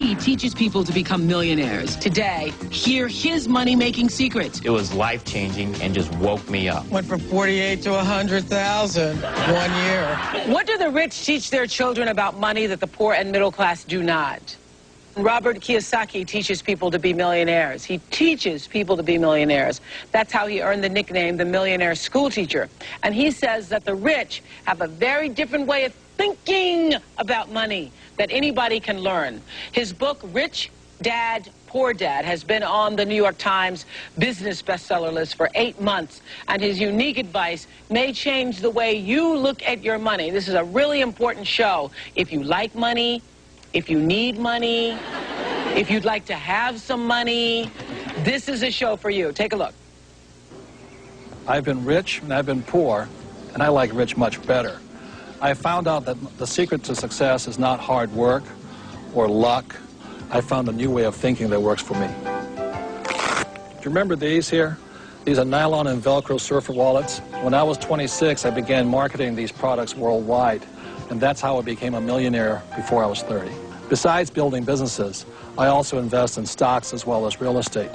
He teaches people to become millionaires. Today, hear his money-making secrets. It was life-changing and just woke me up. Went from 48 to 100,000 1 year. What do the rich teach their children about money that the poor and middle class do not? Robert Kiyosaki teaches people to be millionaires. He teaches people to be millionaires. That's how he earned the nickname the millionaire school teacher. And he says that the rich have a very different way of thinking about money that anybody can learn. His book, Rich Dad, Poor Dad, has been on the New York Times business bestseller list for 8 months, and his unique advice may change the way you look at your money. This is a really important show. If you like money, if you need money, if you'd like to have some money, this is a show for you. Take a look. I've been rich and I've been poor, and I like rich much better. I found out that the secret to success is not hard work or luck. I found a new way of thinking that works for me. Do you remember these here? These are nylon and Velcro surfer wallets. When I was 26, I began marketing these products worldwide, and that's how I became a millionaire before I was 30. Besides building businesses, I also invest in stocks as well as real estate.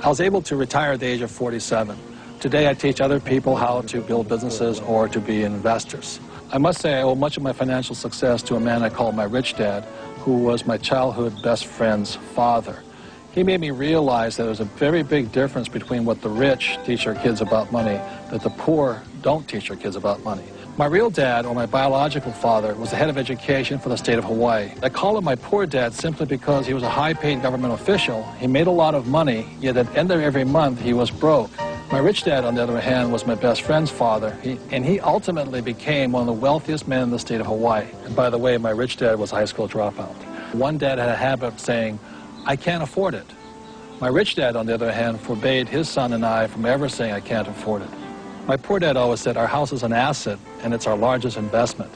I was able to retire at the age of 47. Today, I teach other people how to build businesses or to be investors. I must say I owe much of my financial success to a man I call my rich dad, who was my childhood best friend's father. He made me realize that there's a very big difference between what the rich teach their kids about money, that the poor don't teach their kids about money. My real dad, or my biological father, was the head of education for the state of Hawaii. I call him my poor dad simply because he was a high-paid government official. He made a lot of money, yet at the end of every month he was broke. My rich dad, on the other hand, was my best friend's father, and he ultimately became one of the wealthiest men in the state of Hawaii. And by the way, my rich dad was a high school dropout. One dad had a habit of saying, "I can't afford it." My rich dad, on the other hand, forbade his son and I from ever saying, "I can't afford it." My poor dad always said, "Our house is an asset, and it's our largest investment."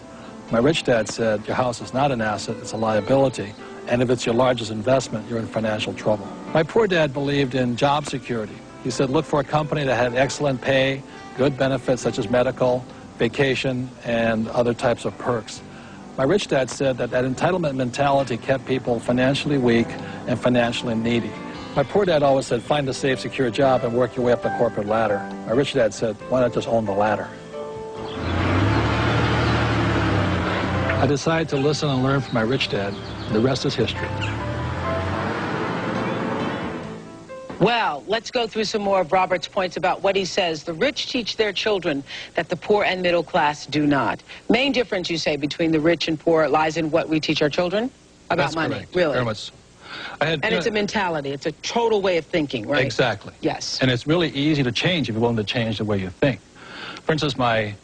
My rich dad said, "Your house is not an asset, it's a liability, and if it's your largest investment, you're in financial trouble." My poor dad believed in job security. He said, look for a company that had excellent pay, good benefits such as medical, vacation, and other types of perks. My rich dad said that that entitlement mentality kept people financially weak and financially needy. My poor dad always said, find a safe, secure job and work your way up the corporate ladder. My rich dad said, why not just own the ladder? I decided to listen and learn from my rich dad. The rest is history. Well, let's go through some more of Robert's points about what he says. The rich teach their children that the poor and middle class do not. Main difference, you say, between the rich and poor lies in what we teach our children about That's money. Correct. Really? Very much. And it's a mentality. It's a total way of thinking, right? Exactly. Yes. And it's really easy to change if you're willing to change the way you think. For instance, my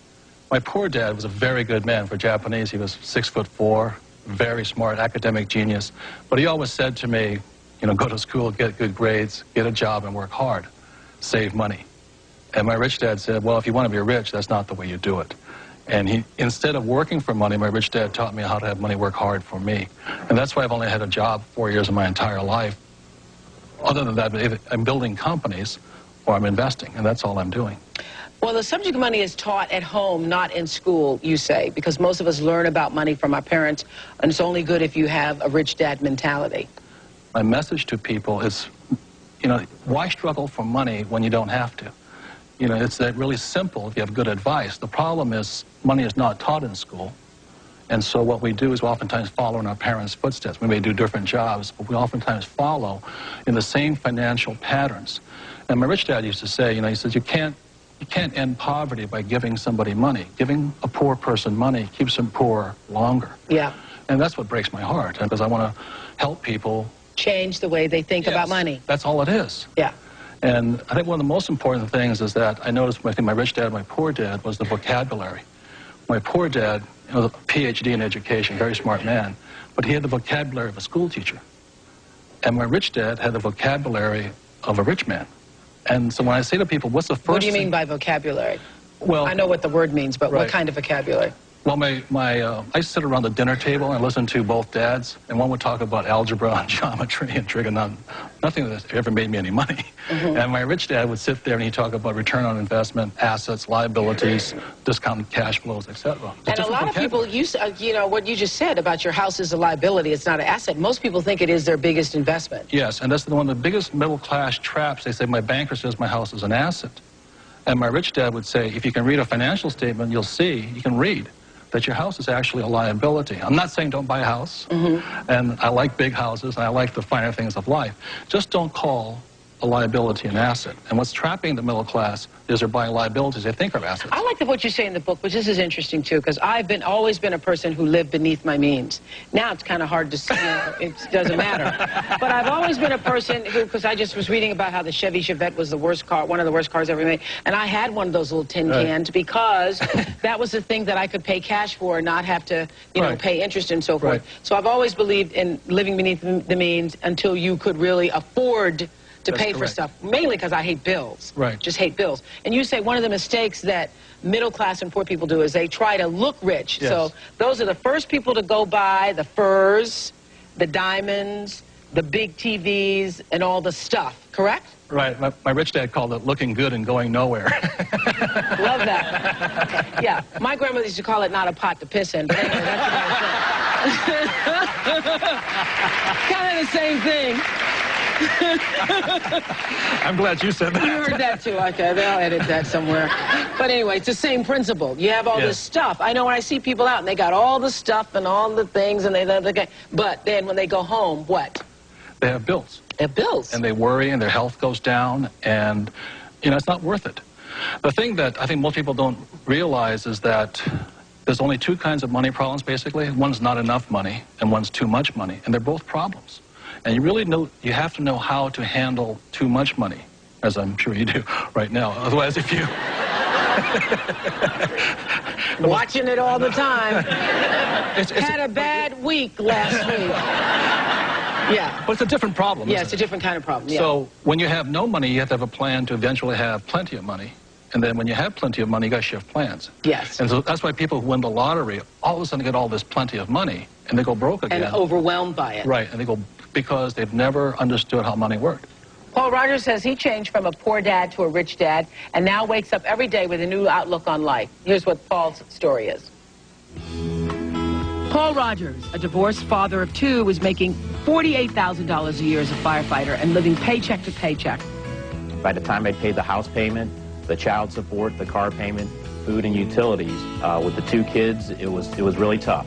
poor dad was a very good man. For Japanese, he was 6'4", very smart, academic genius. But he always said to me, you know, go to school, get good grades, get a job, and work hard. Save money. And my rich dad said, well, if you want to be rich, that's not the way you do it. And instead of working for money, my rich dad taught me how to have money work hard for me. And that's why I've only had a job 4 years of my entire life. Other than that, I'm building companies or I'm investing, and that's all I'm doing. Well, the subject of money is taught at home, not in school, you say, because most of us learn about money from our parents, and it's only good if you have a rich dad mentality. My message to people is, you know, why struggle for money when you don't have to? You know, it's that really simple if you have good advice. The problem is money is not taught in school. And so what we do is we oftentimes follow in our parents' footsteps. We may do different jobs, but we oftentimes follow in the same financial patterns. And my rich dad used to say, you know, he says, you can't end poverty by giving somebody money. Giving a poor person money keeps them poor longer. Yeah. And that's what breaks my heart, because I want to help people change the way they think about money. That's all it is. Yeah. And I think one of the most important things is that I noticed between my rich dad and my poor dad was the vocabulary. My poor dad was a PhD in education, very smart man, but he had the vocabulary of a school teacher. And my rich dad had the vocabulary of a rich man. And so when I say to people, what's the first What do you mean by vocabulary? Well, I know what the word means, but right. What kind of vocabulary? Well, I sit around the dinner table and listen to both dads, and one would talk about algebra and geometry and trigonometry. Nothing that ever made me any money. And my rich dad would sit there and he'd talk about return on investment, assets, liabilities, discounted cash flows, etc. And a lot of people, you know, what you just said about your house is a liability, it's not an asset. Most people think it is their biggest investment. Yes, and that's one of the biggest middle-class traps. They say, my banker says my house is an asset. And my rich dad would say, if you can read a financial statement, you'll see, you can read that your house is actually a liability. I'm not saying don't buy a house, and I like big houses, and I like the finer things of life. Just don't call a liability an asset. And what's trapping the middle class is they're buying liabilities they think are assets. I like what you say in the book, but this is interesting too, because I've always been a person who lived beneath my means. Now it's kind of hard to see, it doesn't matter. But I've always been a person who, because I just was reading about how the Chevy Chevette was the worst car, one of the worst cars ever made, and I had one of those little tin cans because that was the thing that I could pay cash for and not have to, you know, pay interest and so forth. So I've always believed in living beneath the means until you could really afford to pay for stuff, mainly because I hate bills. Just hate bills. And you say one of the mistakes that middle class and poor people do is they try to look rich. So those are the first people to go buy the furs, the diamonds, the big TVs, and all the stuff, correct? Right. My rich dad called it looking good and going nowhere. Love that. Yeah. My grandmother used to call it not a pot to piss in. But anyway, that's what I said. Kind of the same thing. I'm glad you said that. You heard that too. Okay, they'll edit that somewhere. But anyway, it's the same principle. You have all this stuff. I know when I see people out and they got all the stuff and all the things and but then when they go home, what? They have bills. They have bills. And they worry and their health goes down and, you know, it's not worth it. The thing that I think most people don't realize is that there's only two kinds of money problems, basically. One's not enough money and one's too much money, and they're both problems. And you really you have to know how to handle too much money, as I'm sure you do right now. Otherwise, if you... Watching it all the time. Had a bad week last week. Yeah. But it's a different problem, Yeah, it's a different kind of problem, yeah. So when you have no money, you have to have a plan to eventually have plenty of money. And then when you have plenty of money, you got to shift plans. Yes. And so that's why people who win the lottery all of a sudden get all this plenty of money, and they go broke again. And overwhelmed by it. Right, and they go because they've never understood how money worked. Paul Rogers says he changed from a poor dad to a rich dad and now wakes up every day with a new outlook on life. Here's what Paul's story is. Paul Rogers, a divorced father of two, was making $48,000 a year as a firefighter and living paycheck to paycheck. By the time I'd paid the house payment, the child support, the car payment, food and utilities, with the two kids, it was really tough.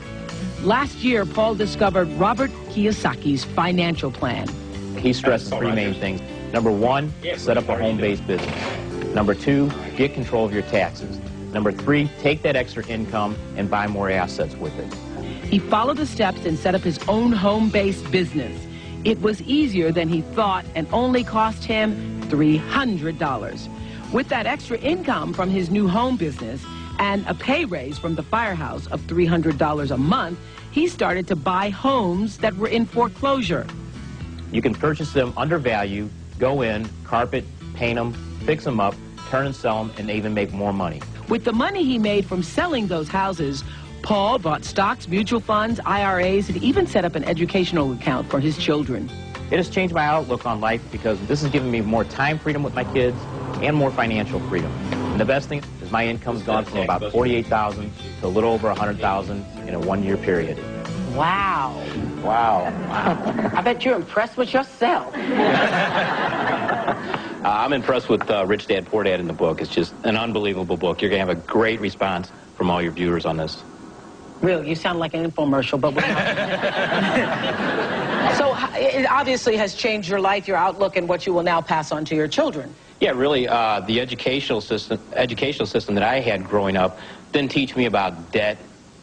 Last year, Paul discovered Robert Kiyosaki's financial plan. He stresses three main things. Number one, set up a home-based business. Number two, get control of your taxes. Number three, take that extra income and buy more assets with it. He followed the steps and set up his own home-based business. It was easier than he thought and only cost him $300. With that extra income from his new home business and a pay raise from the firehouse of $300 a month, he started to buy homes that were in foreclosure. You can purchase them under value, go in, carpet, paint them, fix them up, turn and sell them, and even make more money. With the money he made from selling those houses, Paul bought stocks, mutual funds, IRAs, and even set up an educational account for his children. It has changed my outlook on life because this has given me more time freedom with my kids and more financial freedom. And the best thing is my income's gone from about $48,000 to a little over $100,000 in a one-year period. Wow. Wow. I bet you're impressed with yourself. I'm impressed with Rich Dad, Poor Dad in the book. It's just an unbelievable book. You're going to have a great response from all your viewers on this. Really, you sound like an infomercial, but we're not. So it obviously has changed your life, your outlook, and what you will now pass on to your children. Yeah, really, the educational system that I had growing up didn't teach me about debt,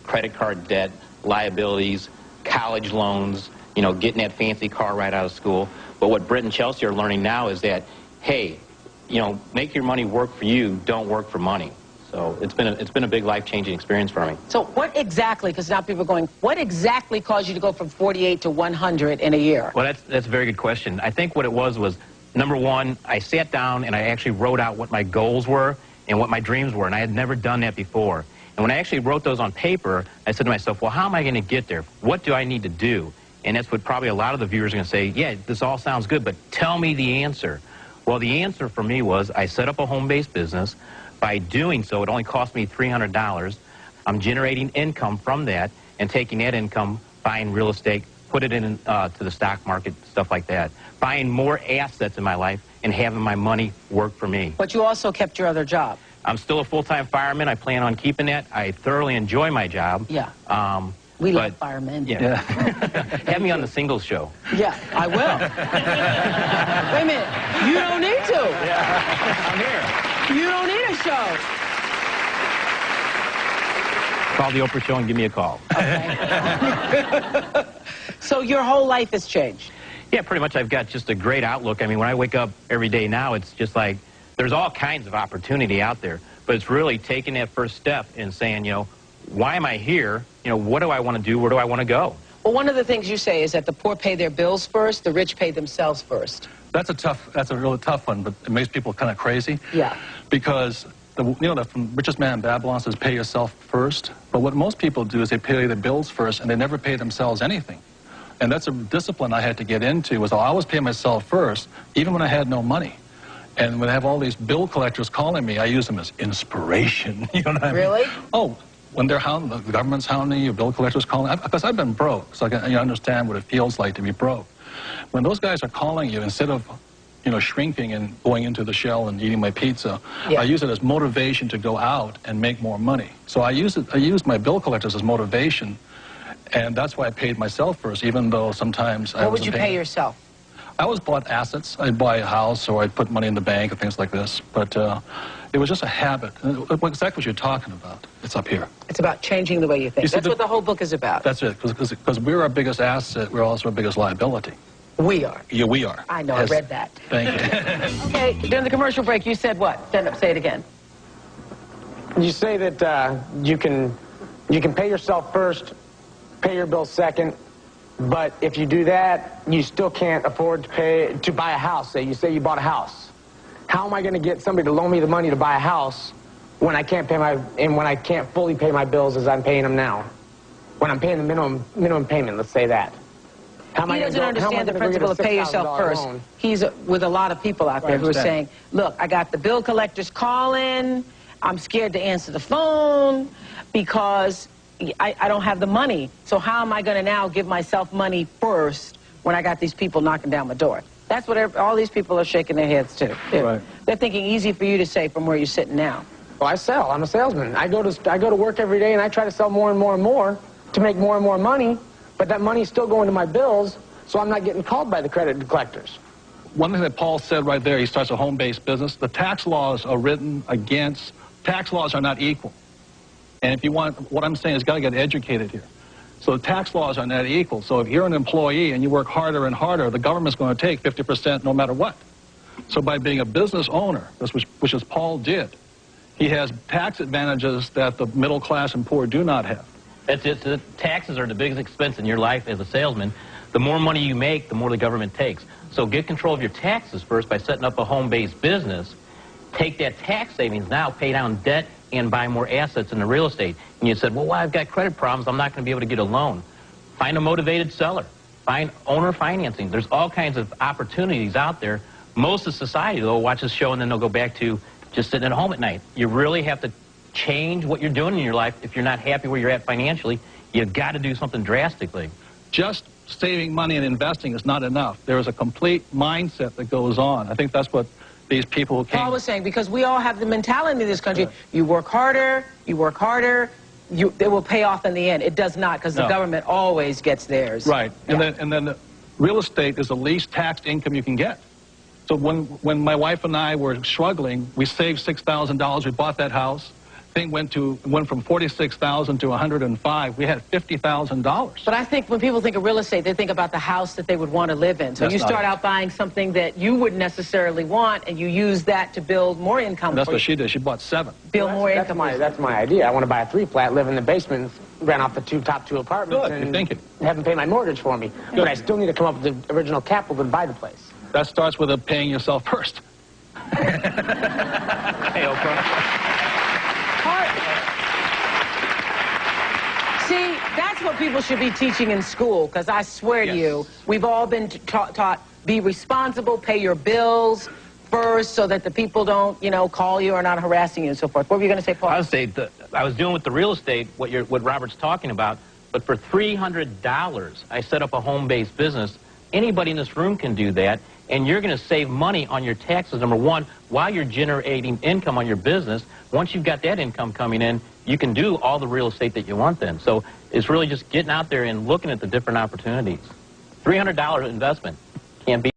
credit card debt, liabilities, college loans, you know, getting that fancy car right out of school. But what Britt and Chelsea are learning now is that, hey, you know, make your money work for you, don't work for money. So it's been a big life-changing experience for me. So what exactly, because now people are going, what exactly caused you to go from 48 to 100 in a year? Well, that's a very good question. I think what it was, number one, I sat down and I actually wrote out what my goals were and what my dreams were, and I had never done that before. And when I actually wrote those on paper, I said to myself, well, how am I going to get there? What do I need to do? And that's what probably a lot of the viewers are going to say, yeah, this all sounds good, but tell me the answer. Well, the answer for me was I set up a home-based business. By doing so, it only cost me $300. I'm generating income from that and taking that income, buying real estate, put it in to the stock market, stuff like that. Buying more assets in my life and having my money work for me. But you also kept your other job. I'm still a full-time fireman. I plan on keeping that. I thoroughly enjoy my job. Yeah. We love firemen. Yeah. Have me on the singles show. Yeah, I will. Wait a minute. You don't need to. Yeah. I'm here. You don't need a show. Call the Oprah show and give me a call. Okay. So your whole life has changed? Yeah, pretty much. I've got just a great outlook. I mean, when I wake up every day now, it's just like there's all kinds of opportunity out there. But it's really taking that first step and saying, you know, why am I here? You know, what do I want to do? Where do I want to go? Well, one of the things you say is that the poor pay their bills first, the rich pay themselves first. That's a really tough one, but it makes people kind of crazy. Yeah. Because, the richest man in Babylon says pay yourself first. But what most people do is they pay their bills first and they never pay themselves anything. And that's a discipline I had to get into, was I'll always pay myself first, even when I had no money. And when I have all these bill collectors calling me, I use them as inspiration. You know what I mean? Really? Oh, when they're hounding, the government's hounding you, bill collectors calling, because I've been broke, so I can understand what it feels like to be broke. When those guys are calling you, instead of, you know, shrinking and going into the shell and eating my pizza, yeah. I use it as motivation to go out and make more money. So I use my bill collectors as motivation, and that's why I paid myself first, even though sometimes I wasn't paying. What would you pay yourself? I always bought assets. I'd buy a house or I'd put money in the bank and things like this. But it was just a habit. Exactly what you're talking about. It's up here. It's about changing the way you think. That's what the whole book is about. That's it. Because we're our biggest asset, we're also our biggest liability. We are. Yeah, we are. I know. Yes. I read that. Thank you. Okay, during the commercial break, you said what? Stand up, say it again. You say that you can pay yourself first, pay your bills second, but if you do that, you still can't afford to buy a house. You say you bought a house. How am I going to get somebody to loan me the money to buy a house when I can't when I can't fully pay my bills as I'm paying them now? When I'm paying the minimum payment, let's say that. He doesn't understand the principle of pay yourself first. Loan? He's with a lot of people out there who are saying, look, I got the bill collectors calling, I'm scared to answer the phone because I don't have the money. So how am I going to now give myself money first when I got these people knocking down my door? That's what all these people are shaking their heads to. Right. They're thinking easy for you to say from where you're sitting now. Well, I sell. I'm a salesman. I go to work every day and I try to sell more and more and more to make more and more money, but that money's still going to my bills, so I'm not getting called by the credit collectors. One thing that Paul said right there, he starts a home-based business. The tax laws are written against, tax laws are not equal. And if you want, what I'm saying is got to get educated here. So the tax laws are not equal. So if you're an employee and you work harder and harder, the government's going to take 50% no matter what. So by being a business owner, which is Paul did, he has tax advantages that the middle class and poor do not have. That's it. The taxes are the biggest expense in your life as a salesman. The more money you make, the more the government takes. So get control of your taxes first by setting up a home-based business. Take that tax savings now, pay down debt, and buy more assets in the real estate. And you said, well, I've got credit problems. I'm not going to be able to get a loan. Find a motivated seller. Find owner financing. There's all kinds of opportunities out there. Most of society, though, will watch this show and then they'll go back to just sitting at home at night. You really have to change what you're doing in your life. If you're not happy where you're at financially, you've got to do something drastically. Just saving money and investing is not enough. There is a complete mindset that goes on. I think that's what these people who came... Paul was saying, because we all have the mentality in this country, yeah. You work harder, they will pay off in the end. It does not, because the government always gets theirs. Right, yeah. and then the real estate is the least taxed income you can get. So when my wife and I were struggling, we saved $6,000, we bought that house. Thing went from $46,000 to $105,000. We had $50,000. But I think when people think of real estate, they think about the house that they would want to live in. So That's you start out buying something that you wouldn't necessarily want, and you use that to build more income. And that's what she did. She bought 7. Build more income. That's my idea. I want to buy a 3-flat, live in the basement, rent off the top two apartments, Good, you're thinking. Have them pay my mortgage for me. Good. But I still need to come up with the original capital to buy the place. That starts with paying yourself first. Hey, Oprah. that's what people should be teaching in school, because I swear to you, we've all been taught be responsible, pay your bills first so that the people don't, you know, call you or not harassing you and so forth. What were you going to say, Paul? I would say I was dealing with the real estate, what Robert's talking about, but for $300, I set up a home-based business. Anybody in this room can do that, and you're going to save money on your taxes, number one, while you're generating income on your business. Once you've got that income coming in, you can do all the real estate that you want then. So it's really just getting out there and looking at the different opportunities. $300 investment can't be